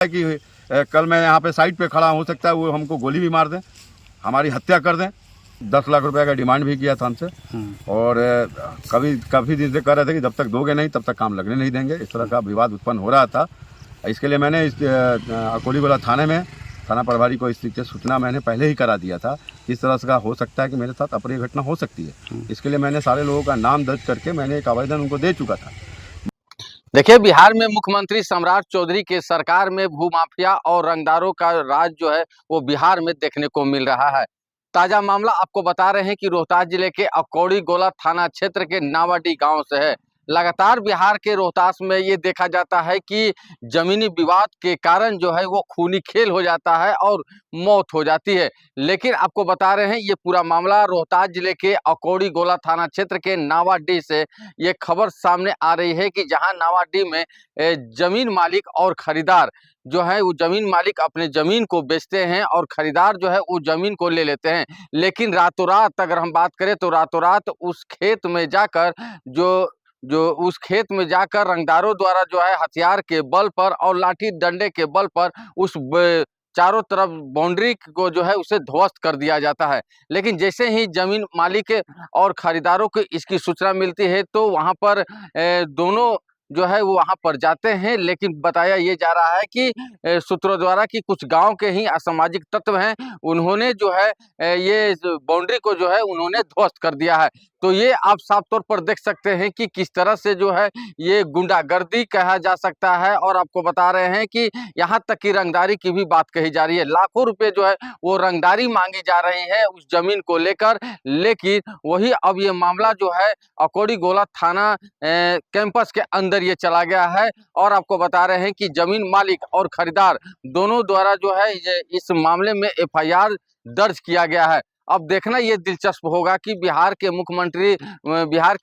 कि कल मैं यहाँ पे साइड पे खड़ा, हो सकता है वो हमको गोली भी मार दें, हमारी हत्या कर दें। 10 लाख रुपए का डिमांड भी किया था हमसे, और काफ़ी दिन से कह रहे थे कि जब तक दोगे नहीं तब तक काम लगने नहीं देंगे। इस तरह का विवाद उत्पन्न हो रहा था। इसके लिए मैंने इस अकोलीगोला थाने में थाना प्रभारी को इस चीज़ की सूचना मैंने पहले ही करा दिया था। इस तरह से का हो सकता है कि मेरे साथ अप्रिय घटना हो सकती है। इसके लिए मैंने सारे लोगों का नाम दर्ज करके मैंने एक आवेदन उनको दे चुका था। देखिए, बिहार में मुख्यमंत्री सम्राट चौधरी के सरकार में भूमाफिया और रंगदारों का राज जो है वो बिहार में देखने को मिल रहा है। ताजा मामला आपको बता रहे हैं कि रोहतास जिले के अकौड़ीगोला थाना क्षेत्र के नावाडीह गांव से है। लगातार बिहार के रोहतास में ये देखा जाता है कि जमीनी विवाद के कारण जो है वो खूनी खेल हो जाता है और मौत हो जाती है। लेकिन आपको बता रहे हैं ये पूरा मामला रोहतास जिले के अकौड़ीगोला थाना क्षेत्र के नावाडीह से ये खबर सामने आ रही है कि जहां नावाडीह में जमीन मालिक और खरीदार जो है वो जमीन मालिक अपने जमीन को बेचते हैं और खरीदार जो है वो जमीन को ले लेते हैं। लेकिन रातों रात अगर हम बात करें तो रातों रात उस खेत में जाकर उस खेत में जाकर रंगदारों द्वारा जो है हथियार के बल पर और लाठी डंडे के बल पर उस चारों तरफ बाउंड्री को जो है उसे ध्वस्त कर दिया जाता है। लेकिन जैसे ही जमीन मालिक और खरीदारों को इसकी सूचना मिलती है तो वहां पर दोनों जो है वो वहां पर जाते हैं। लेकिन बताया ये जा रहा है कि सूत्रों द्वारा कि कुछ गांव के ही असामाजिक तत्व हैं, उन्होंने जो है ये बाउंड्री को जो है उन्होंने ध्वस्त कर दिया है। तो ये आप साफ तौर पर देख सकते हैं कि किस तरह से जो है ये गुंडागर्दी कहा जा सकता है। और आपको बता रहे हैं कि यहाँ तक की रंगदारी की भी बात कही जा रही है। लाखों रुपए जो है वो रंगदारी मांगी जा रही है उस जमीन को लेकर। लेकिन वही अब ये मामला जो है अकौड़ीगोला थाना कैंपस के अंदर ये चला गया है। और आपको बता रहे हैं कि जमीन मालिक और खरीदार दोनों द्वारा जो है इस मामले में एफआईआर दर्ज किया गया है। अब देखना ये दिलचस्प होगा कि बिहार के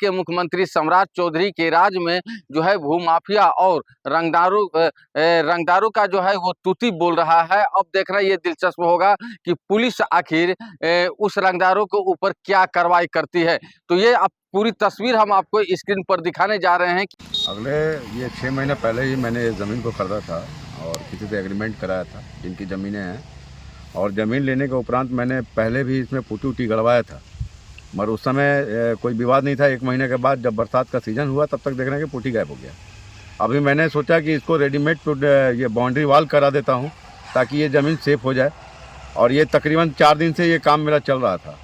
मुख्यमंत्री सम्राट चौधरी के राज में जो है भूमाफिया और रंगदारों का जो है वो तूती बोल रहा है। अब देखना ये दिलचस्प होगा कि पुलिस आखिर उस रंगदारों के ऊपर क्या कार्रवाई करती है। तो ये अब पूरी तस्वीर हम आपको स्क्रीन पर दिखाने जा रहे हैं। अगले ये 6 महीने पहले ही मैंने ये ज़मीन को ख़रीदा था और किसी से एग्रीमेंट कराया था जिनकी ज़मीनें हैं। और ज़मीन लेने के उपरांत मैंने पहले भी इसमें पुट्टी उट्टी गड़वाया था, मगर उस समय कोई विवाद नहीं था। 1 महीने के बाद जब बरसात का सीज़न हुआ तब तक देख रहे हैं कि पुट्टी गायब हो गया। अभी मैंने सोचा कि इसको रेडीमेड ये बाउंड्री वाल करा देता हूँ ताकि ये ज़मीन सेफ हो जाए। और ये तकरीबन 4 दिन से ये काम मेरा चल रहा था।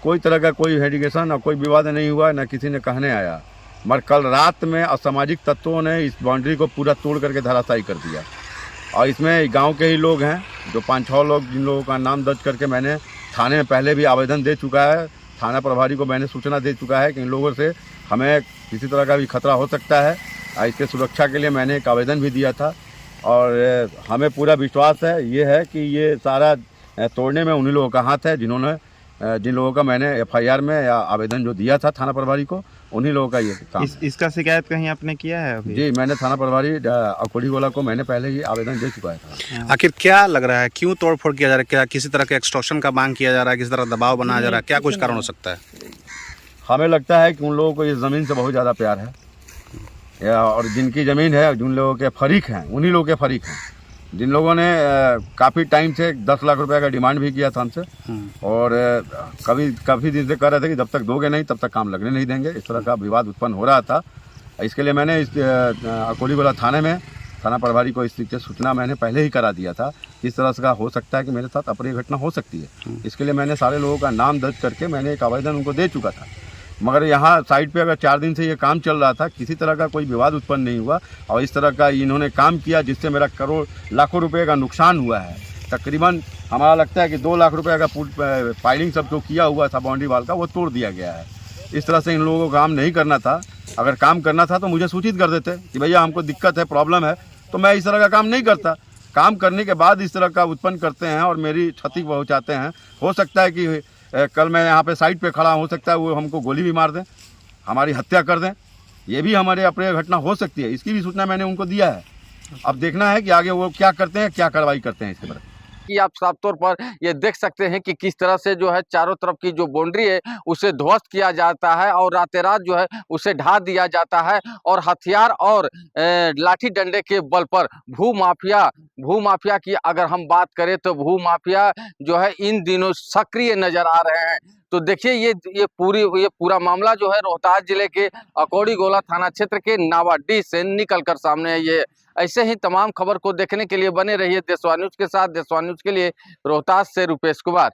कोई तरह का कोई हेडिगेशन और कोई विवाद नहीं हुआ, न किसी ने कहने आया। मगर कल रात में असामाजिक तत्वों ने इस बाउंड्री को पूरा तोड़ करके धराशायी कर दिया। और इसमें गांव के ही लोग हैं, जो 5-6 लोग, जिन लोगों का नाम दर्ज करके मैंने थाने में पहले भी आवेदन दे चुका है। थाना प्रभारी को मैंने सूचना दे चुका है कि इन लोगों से हमें किसी तरह का भी खतरा हो सकता है। इसके सुरक्षा के लिए मैंने एक आवेदन भी दिया था। और हमें पूरा विश्वास है ये है कि ये सारा तोड़ने में उन्हीं लोगों का हाथ है जिन लोगों का मैंने एफआईआर में या आवेदन जो दिया था थाना प्रभारी को, उन्हीं लोगों का ये काम। इसका शिकायत कहीं आपने किया है अभी? जी, मैंने थाना प्रभारी अकौड़ीगोला को मैंने पहले ही आवेदन दे चुका है। आखिर क्या लग रहा है, क्यों तोड़फोड़ किया जा रहा है? क्या किसी तरह के एक्सटॉर्शन का मांग किया जा रहा है? किसी तरह दबाव बनाया जा रहा है? क्या कुछ कारण हो सकता है? हमें लगता है कि उन लोगों को इस ज़मीन से बहुत ज़्यादा प्यार है, और जिनकी ज़मीन है, जिन लोगों के फरीक हैं, उन्हीं लोगों के फरीक हैं। जिन लोगों ने काफ़ी टाइम से 10 लाख रुपए का डिमांड भी किया था हमसे, और काफ़ी दिन से कह रहे थे कि जब तक दोगे नहीं तब तक काम लगने नहीं देंगे। इस तरह का विवाद उत्पन्न हो रहा था। इसके लिए मैंने इस अकौड़ीगोला थाने में थाना प्रभारी को इस चीज़ की सूचना मैंने पहले ही करा दिया था। इस तरह से का हो सकता है कि मेरे साथ अप्रिय घटना हो सकती है। इसके लिए मैंने सारे लोगों का नाम दर्ज करके मैंने एक आवेदन उनको दे चुका था। मगर यहाँ साइड पे अगर 4 दिन से ये काम चल रहा था, किसी तरह का कोई विवाद उत्पन्न नहीं हुआ। और इस तरह का इन्होंने काम किया जिससे मेरा लाखों रुपए का नुकसान हुआ है। तकरीबन हमारा लगता है कि 2 लाख रुपए का पाइलिंग सब जो किया हुआ था बाउंड्री वाल का, वो तोड़ दिया गया है। इस तरह से इन लोगों को काम नहीं करना था। अगर काम करना था तो मुझे सूचित कर देते कि भैया हमको दिक्कत है, प्रॉब्लम है, तो मैं इस तरह का काम नहीं करता। काम करने के बाद इस तरह का उत्पन्न करते हैं और मेरी क्षति पहुँचाते हैं। हो सकता है कि कल मैं यहाँ पे साइड पे खड़ा, हो सकता है वो हमको गोली भी मार दें, हमारी हत्या कर दें। ये भी हमारे अप्रिय घटना हो सकती है। इसकी भी सूचना मैंने उनको दिया है। अब देखना है कि आगे वो क्या करते हैं, क्या कार्रवाई करते हैं इसके बारे में। कि आप साफ तौर पर ये देख सकते हैं कि किस तरह से जो है चारों तरफ की जो बाउंड्री है उसे ध्वस्त किया जाता है और रातें रात जो है उसे ढा दिया जाता है और हथियार और लाठी डंडे के बल पर भूमाफिया की अगर हम बात करें तो भूमाफिया जो है इन दिनों सक्रिय नजर आ रहे हैं। तो देखिए ये पूरा मामला जो है रोहतास जिले के अकौड़ी गोला थाना क्षेत्र के नावाडीह से निकलकर सामने आई है। ऐसे ही तमाम खबर को देखने के लिए बने रहिए देशवा न्यूज के साथ। देशवा न्यूज के लिए रोहतास से रुपेश कुमार।